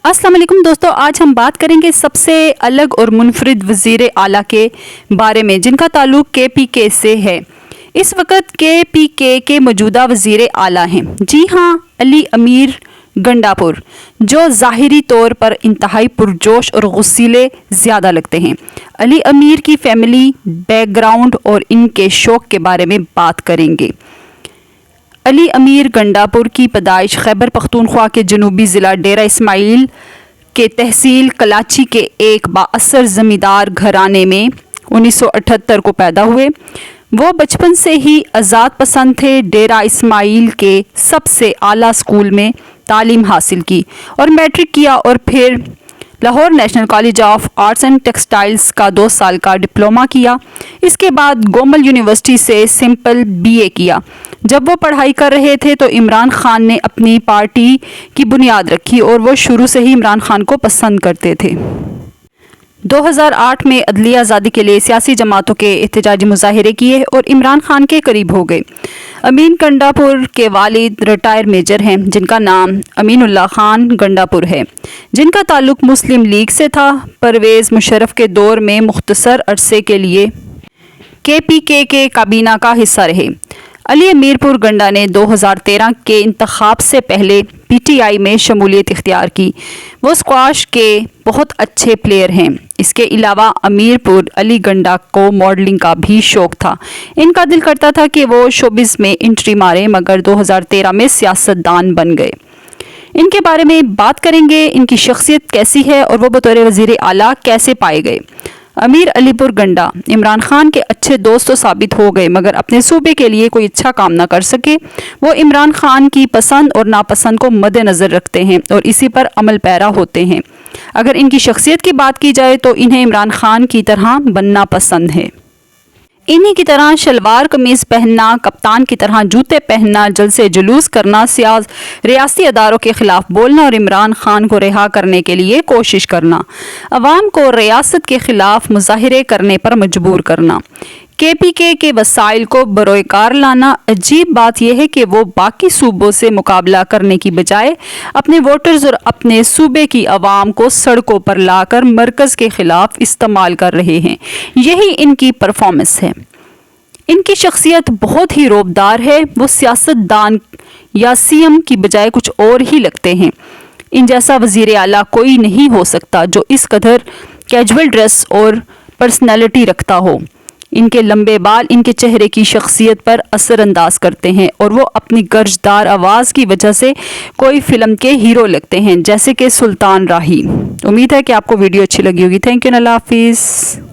अस्सलाम वालेकुम दोस्तों, आज हम बात करेंगे सबसे अलग और मुनफरिद वज़ीर आला के बारे में जिनका ताल्लुक KPK से है। इस वक्त KPK के मौजूदा वज़ीर आला हैं, जी हाँ, अली अमीर गंडापुर, जो ज़ाहिरी तौर पर इंतहाई पुरजोश और गुस्सीले ज़्यादा लगते हैं। अली अमीर की फ़ैमिली बैकग्राउंड और इनके शौक़ के बारे में बात करेंगे। अली अमीर गंडापुर की पैदाइश खैबर पख्तूनख्वा के जनूबी ज़िला डेरा इस्माइल के तहसील कलाची के एक बाअसर ज़मींदार घराने में 1978 को पैदा हुए। वो बचपन से ही आज़ाद पसंद थे। डेरा इस्माइल के सबसे आला स्कूल में तालीम हासिल की और मैट्रिक किया और फिर Lahore national college of arts and textiles का 2 साल का डिप्लोमा किया। इसके बाद गोमल यूनिवर्सिटी से सिंपल BA किया। जब वो पढ़ाई कर रहे थे तो इमरान खान ने अपनी पार्टी की बुनियाद रखी और वो शुरू से ही इमरान खान को पसंद करते थे। 2008 में अदली आज़ादी के लिए सियासी जमातों के एहतजाजी मुजाहिरे किए और इमरान खान के करीब हो गए। अमीन गंडापुर के वालिद रिटायर मेजर हैं जिनका नाम अमीनुल्लाह खान गंडापुर है, जिनका ताल्लुक मुस्लिम लीग से था। परवेज़ मुशर्रफ के दौर में मुख्तसर अरसे के लिए KPK के काबीना का हिस्सा रहे। अली अमीरपुर गंडा ने 2013 के इंतखाब से पहले PTI में शमूलियत इख्तियार की। वो स्क्वाश के बहुत अच्छे प्लेयर हैं। इसके अलावा अमीरपुर अली गंडा को मॉडलिंग का भी शौक़ था। इनका दिल करता था कि वो शोबिज़ में एंट्री मारे, मगर 2013 में सियासतदान बन गए। इनके बारे में बात करेंगे, इनकी शख्सियत कैसी है और वो बतौर वज़ीर आला कैसे पाए गए। अमीर अलीपुर गंडा इमरान खान के अच्छे दोस्त तो साबित हो गए, मगर अपने सूबे के लिए कोई अच्छा काम ना कर सके। वो इमरान खान की पसंद और नापसंद को मद्देनज़र रखते हैं और इसी पर अमल पैरा होते हैं। अगर इनकी शख्सियत की बात की जाए तो इन्हें इमरान खान की तरह बनना पसंद है। इन्हीं की तरह शलवार कमीज़ पहनना, कप्तान की तरह जूते पहनना, जलसे जुलूस करना, रियासती अदारों के ख़िलाफ़ बोलना और इमरान खान को रिहा करने के लिए कोशिश करना, अवाम को रियासत के ख़िलाफ़ मुज़ाहिरे करने पर मजबूर करना, KPK के वसाइल को बरोएकार लाना। अजीब बात यह है कि वो बाकी सूबों से मुकाबला करने की बजाय अपने वोटर्स और अपने सूबे की आवाम को सड़कों पर लाकर मरकज़ के ख़िलाफ़ इस्तेमाल कर रहे हैं। यही इनकी परफॉर्मेंस है। इनकी शख्सियत बहुत ही रौबदार है। वो सियासतदान या CM की बजाय कुछ और ही लगते हैं। इन जैसा वज़ीर आला कोई नहीं हो सकता जो इस कदर कैजुअल ड्रेस और पर्सनैलिटी रखता हो। इनके लंबे बाल इनके चेहरे की शख्सियत पर असर अंदाज करते हैं और वो अपनी गर्जदार आवाज़ की वजह से कोई फ़िल्म के हीरो लगते हैं, जैसे कि सुल्तान राही। उम्मीद है कि आपको वीडियो अच्छी लगी होगी। थैंक यू, अल्लाह हाफिज़।